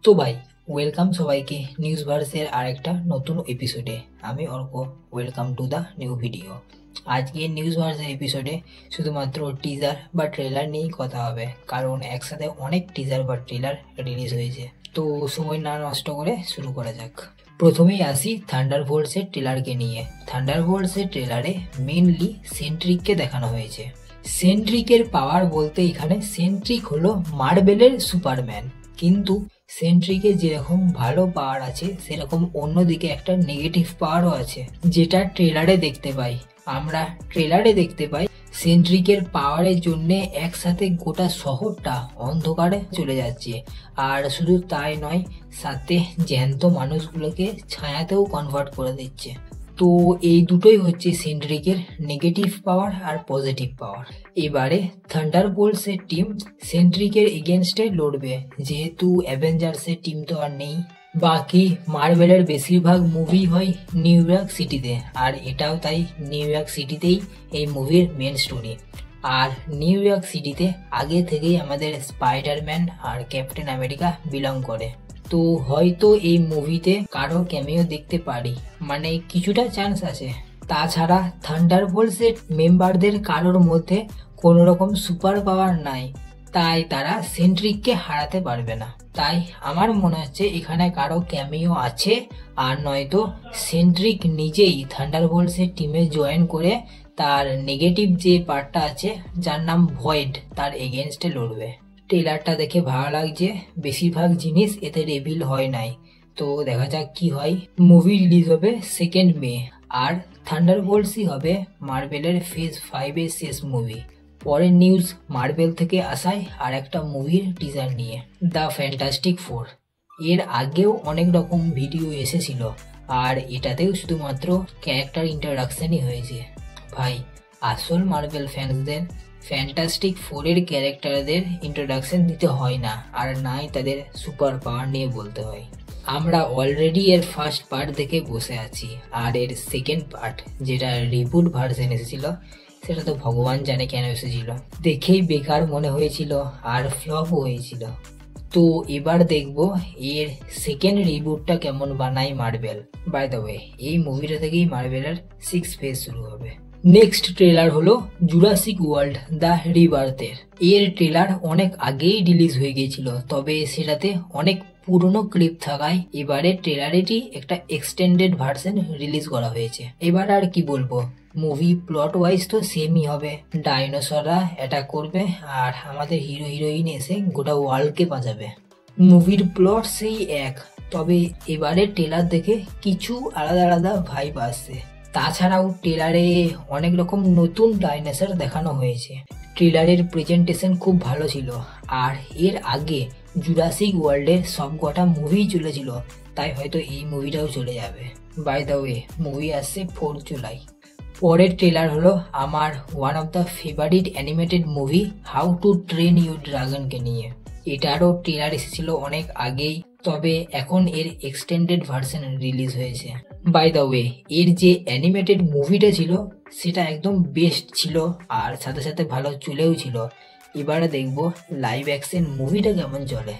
তো ভাই, ওয়েলকাম সবাইকে নিউজ ভার্সের আরেকটা নতুন এপিসোডে। আমি Arka, welcome to the new video. আজকে নিউজ ভার্সের এপিসোডে শুধুমাত্র টিজার বা ট্রেলার নিয়েই কথা হবে, কারণ একসাথে অনেক টিজার বা ট্রেলার রিলিজ হয়েছে। তো সময় না নষ্ট করে শুরু করা যাক। প্রথমেই আসি থান্ডারবোল্টসের ট্রেলারকে নিয়ে। থান্ডারবোল্টসের ট্রেলারে মেনলি সেন্ট্রিককে দেখানো হয়েছে। সেন্ট্রিকের পাওয়ার বলতে এখানে সেন্ট্রিক হলো মার্বেলের সুপারম্যান, কিন্তু সেন্ট্রিকে যেরকম ভালো পাওয়ার আছে সেরকম অন্যদিকে একটা নেগেটিভ পাওয়ারও আছে, যেটা ট্রেলারে দেখতে পাই। আমরা ট্রেলারে দেখতে পাই সেন্ট্রিকের পাওয়ারের জন্য একসাথে গোটা শহরটা অন্ধকারে চলে যাচ্ছে, আর শুধু তাই নয়, সাথে জ্যান্ত মানুষগুলোকে ছায়াতেও কনভার্ট করে দিচ্ছে। তো এই দুটোই হচ্ছে সেন্ট্রিকের নেগেটিভ পাওয়ার আর পজিটিভ পাওয়ার। এবারে থান্ডারবোল্টসের টিম সেন্ট্রিকের এগেনস্টে লড়বে, যেহেতু অ্যাভেঞ্জার্সের টিম তো আর নেই। বাকি মার্ভেলের বেশিরভাগ মুভি হয় নিউ ইয়র্ক সিটিতে, আর এটাও তাই, নিউ ইয়র্ক সিটিতেই এই মুভির মেন স্টোরি। আর নিউ ইয়র্ক সিটিতে আগে থেকেই আমাদের স্পাইডারম্যান আর ক্যাপ্টেন আমেরিকা বিলং করে। তো হয়তো এই মুভিতে কারো ক্যামিও দেখতে পারি, মানে কিছুটা চান্স আছে। তাছাড়া থান্ডারবোল্টসের মেম্বারদের কারোর মধ্যে কোনো রকম সুপার পাওয়ার নাই, তাই তারা সেন্ট্রিককে হারাতে পারবে না। তাই আমার মনে হচ্ছে এখানে কারো ক্যামিও আছে, আর নয়তো সেন্ট্রিক নিজেই থান্ডারবোল্টসের টিমে জয়েন করে তার নেগেটিভ যে পার্টটা আছে, যার নাম ভয়েড, তার এগেনস্টে লড়বে। ট্রেলারটা দেখে ভালো লাগছে, বেশিরভাগ জিনিস এতে রিভিল হয় নাই, তো দেখা যাক কি হয়। মুভি রিলিজ হবে 2 মে, আর থান্ডারবোল্টসই হবে মার্বেলের ফেজ 5 এর শেষ মুভি। পরের নিউজ মার্বেল থেকে আসায় আর একটা মুভির টিজার নিয়ে, দ্য ফ্যান্টাস্টিক ফোর। এর আগেও অনেক রকম ভিডিও এসেছিল, আর এটাতেও শুধুমাত্র ক্যারেক্টার ইন্ট্রোডাকশনই হয়েছে। ভাই, আসল মার্বেল ফ্যান্সদের ফ্যান্টাস্টিক ফোরের ক্যারেক্টারদের ইন্ট্রোডাকশন দিতে হয় না, আর নাই তাদের সুপার পাওয়ার নিয়ে বলতে হয়। আমরা অলরেডি এর ফার্স্ট পার্ট দেখে বসে আছি, আর এর সেকেন্ড পার্ট যেটা রিবুট ভার্সন এসেছিল, সেটা তো ভগবান জানে কেন এসেছিল, দেখেই বেকার মনে হয়েছিল আর ফ্লপও হয়েছিল। তো এবার দেখবো এর সেকেন্ড রিবুটটা কেমন বানায় মার্বেল। বাই দ্য ওয়ে, এই মুভিটা থেকেই মার্বেলের 6th ফেজ শুরু হবে। নেক্সট ট্রেলার হলো জুরাসিক ওয়ার্ল্ড দ্য রিবার্থের। এর ট্রেলার অনেক আগেই রিলিজ হয়ে গিয়েছিল, তবে সেটাতে অনেক পুরনো ক্লিপ থাকায় এবারে ট্রেলারেরই একটা এক্সটেন্ডেড ভার্সন রিলিজ করা হয়েছে। এবার আর কি বলবো, মুভি প্লট ওয়াইজ তো সেমই হবে। ডাইনোসররা অ্যাটাক করবে, আর আমাদের হিরো হিরোইন এসে গোটা ওয়ার্ল্ডকে বাঁচাবে। মুভির প্লট সেই এক, তবে এবারে ট্রেলার দেখে কিছু আলাদা আলাদা ভাইব আসছে। তাছাড়াও ট্রেলারে অনেক রকম নতুন ডাইনোসর দেখানো হয়েছে। ট্রেলারের প্রেজেন্টেশন খুব ভালো ছিল, আর এর আগে জুরাসিক ওয়ার্ল্ডের সবকটা মুভি চলেছিল, তাই হয়তো এই মুভিটাও চলে যাবে। বাই দ্য ওয়ে, মুভি আসছে 4 জুলাই। পরের ট্রেলার হলো আমার one of the favourite animated movie how to train your ড্রাগনকে নিয়ে। এটারও ট্রেলার এসেছিল অনেক আগেই, তবে এখন এর এক্সটেন্ডেড ভার্সন রিলিজ হয়েছে। বাই দ্য ওয়ে, এর যে অ্যানিমেটেড মুভিটা ছিল সেটা একদম বেস্ট ছিল, আর সাথে সাথে ভালো চলেও ছিল। এবারে দেখবো লাইভ অ্যাকশন মুভিটা কেমন চলে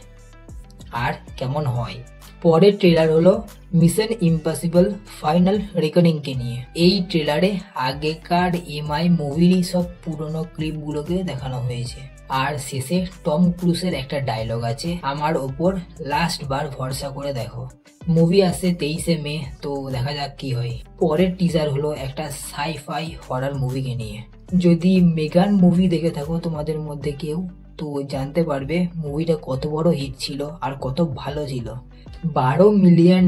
আর কেমন হয়। পরের ট্রেলার হলো মিশন ইম্পসিবল ফাইনাল রেকনিংকে নিয়ে। এই ট্রেলারে আগেকার এমআই মুভিরই সব পুরনো ক্লিপগুলোকে দেখানো হয়েছে, আর শেষে টম ক্রুজের একটা ডায়লগ আছে, আমার ওপর লাস্ট বার ভরসা করে দেখো। মুভি আসছে 23 মে, তো দেখা যাক কি হয়। পরের টিজার হলো একটা সাই-ফাই হরার মুভিকে নিয়ে। যদি মেগান মুভি দেখে থাকো তোমাদের মধ্যে কেউ, তো জানতে পারবে মুভিটা কত বড় হিট ছিল আর কত ভালো ছিল। $12 মিলিয়ন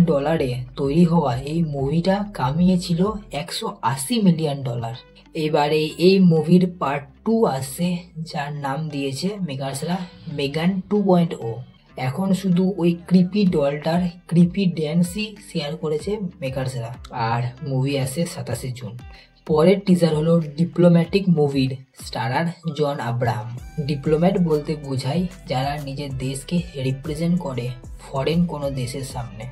তৈরি হওয়া এই মুভিটা কামিয়েছিল $180 মিলিয়ন। এবারে এই মুভির পার্ট 2 আসছে, যার নাম দিয়েছে মেগার্সরা মেগান 2.0। এখন শুধু ওই ক্রিপি ডলটার ক্রিপি ড্যান্সই শেয়ার করেছে মেকার্সরা, আর মুভি আসছে 27 জুন। পরের টিজার হলো ডিপ্লোম্যাটিক মুভির, স্টারার জন আব্রাহাম। ডিপ্লোম্যাট বলতে বোঝায় যারা নিজের দেশকে রিপ্রেজেন্ট করে ফরেন কোনো দেশের সামনে।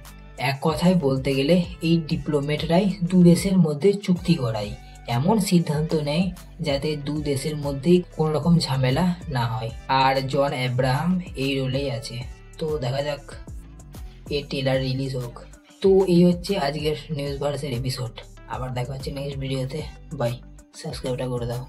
এক কথায় বলতে গেলে এই ডিপ্লোম্যাটরাই দু দেশের মধ্যে চুক্তি করায়, এমন সিদ্ধান্ত নেয় যাতে দু দেশের মধ্যেই কোনো রকম ঝামেলা না হয়। আর জন আব্রাহাম এই রোলেই আছে, তো দেখা যাক এর ট্রেলার রিলিজ হোক। তো এই হচ্ছে আজকের নিউজ ভার্সের এপিসোড। আবার দেখা হচ্ছে নেক্সট ভিডিওতে। বাই, সাবস্ক্রাইবটা করে দাও।